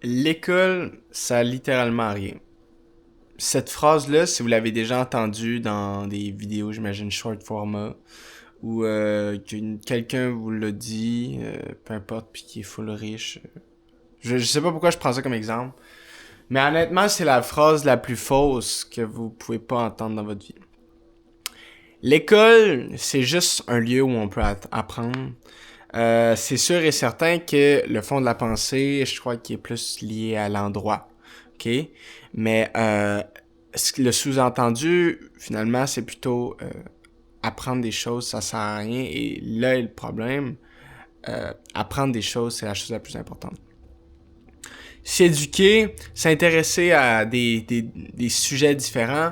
L'école, ça a littéralement rien. Cette phrase-là, si vous l'avez déjà entendue dans des vidéos, j'imagine, short format, ou quelqu'un vous l'a dit, peu importe, puis qui est full riche. Je sais pas pourquoi je prends ça comme exemple, mais honnêtement, c'est la phrase la plus fausse que vous pouvez pas entendre dans votre vie. L'école, c'est juste un lieu où on peut apprendre. C'est sûr et certain que le fond de la pensée, je crois qu'il est plus lié à l'endroit. OK? Mais le sous-entendu, finalement, c'est plutôt apprendre des choses, ça sert à rien. Et là est le problème. Apprendre des choses, c'est la chose la plus importante. S'éduquer, s'intéresser à des sujets différents,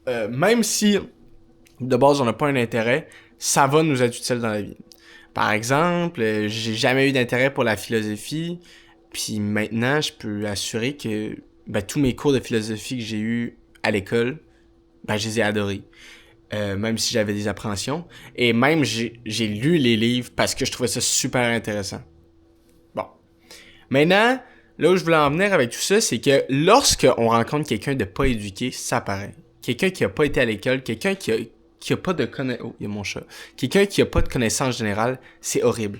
même si de base on n'a pas un intérêt, ça va nous être utile dans la vie. Par exemple, j'ai jamais eu d'intérêt pour la philosophie, puis maintenant je peux assurer que tous mes cours de philosophie que j'ai eu à l'école, je les ai adorés. Même si j'avais des appréhensions. Et même j'ai lu les livres parce que je trouvais ça super intéressant. Bon. Maintenant, là où je voulais en venir avec tout ça, c'est que lorsque on rencontre quelqu'un de pas éduqué, ça paraît. Quelqu'un qui a pas été à l'école, quelqu'un qui a pas de connaissance... Oh, il y a mon chat. Quelqu'un qui a pas de connaissance générale, c'est horrible.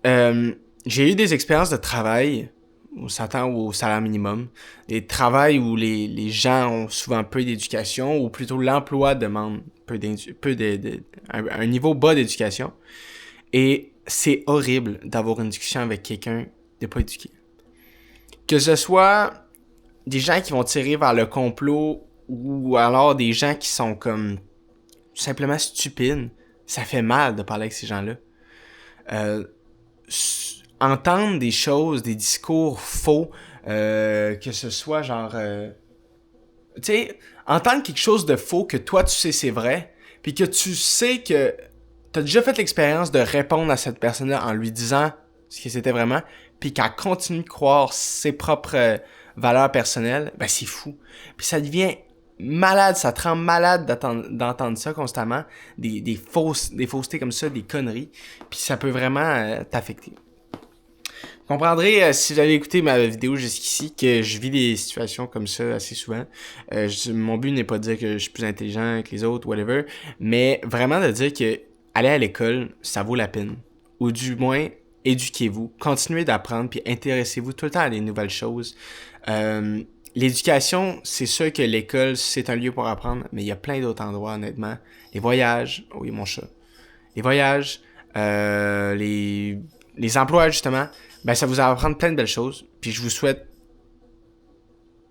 J'ai eu des expériences de travail, on s'attend au salaire minimum, des travails où les gens ont souvent peu d'éducation, ou plutôt l'emploi demande un niveau bas d'éducation. Et c'est horrible d'avoir une discussion avec quelqu'un de pas éduqué. Que ce soit des gens qui vont tirer vers le complot ou alors des gens qui sont comme simplement stupides, ça fait mal de parler avec ces gens-là. Entendre des choses, des discours faux, que ce soit genre... tu sais, entendre quelque chose de faux que toi tu sais c'est vrai, puis que tu sais que t'as déjà fait l'expérience de répondre à cette personne-là en lui disant ce que c'était vraiment, puis qu'elle continue de croire ses propres valeurs personnelles, c'est fou. Puis ça devient malade, ça te rend malade d'entendre ça constamment, des faussetés comme ça, des conneries, puis ça peut vraiment t'affecter. Vous comprendrez, si vous avez écouté ma vidéo jusqu'ici, que je vis des situations comme ça assez souvent. Mon but n'est pas de dire que je suis plus intelligent que les autres, whatever, mais vraiment de dire que aller à l'école, ça vaut la peine. Ou du moins, éduquez-vous, continuez d'apprendre, puis intéressez-vous tout le temps à des nouvelles choses. L'éducation, c'est sûr que l'école, c'est un lieu pour apprendre, mais il y a plein d'autres endroits, honnêtement. Les voyages, oui, mon chat. Les voyages, les emplois, justement, ça vous apprendre plein de belles choses, puis je vous souhaite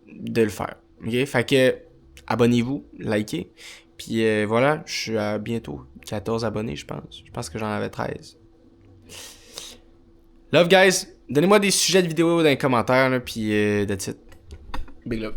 de le faire. OK? Fait que, abonnez-vous, likez, puis voilà, je suis à bientôt 14 abonnés, je pense. Je pense que j'en avais 13. Love, guys! Donnez-moi des sujets de vidéos dans les commentaires, là, puis that's it. Big love.